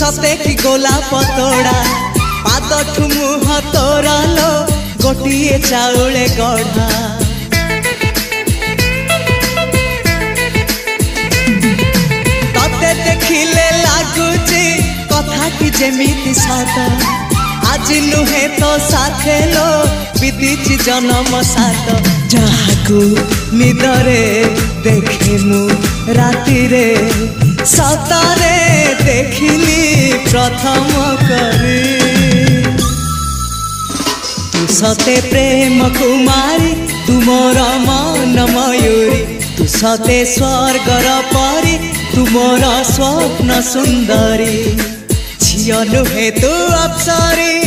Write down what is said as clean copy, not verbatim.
सते कि गोलाप तोड़ा पाद ठुमुह तोरा लो गोटिए चाउले गढ़ा तते देखिले लागुची कथा कि जेमिति सत आज नुहे तो साथे लो विदिची जन्म सात जहाकू निदरे देखे मु राति रे सतारे देखिली प्रथम करी तू सते प्रेम कुमारी तू मोर मन मयूरी तू सते स्वर्गर परी तू मोर स्वप्न सुंदरी झियो नुहे तू अप्सरी।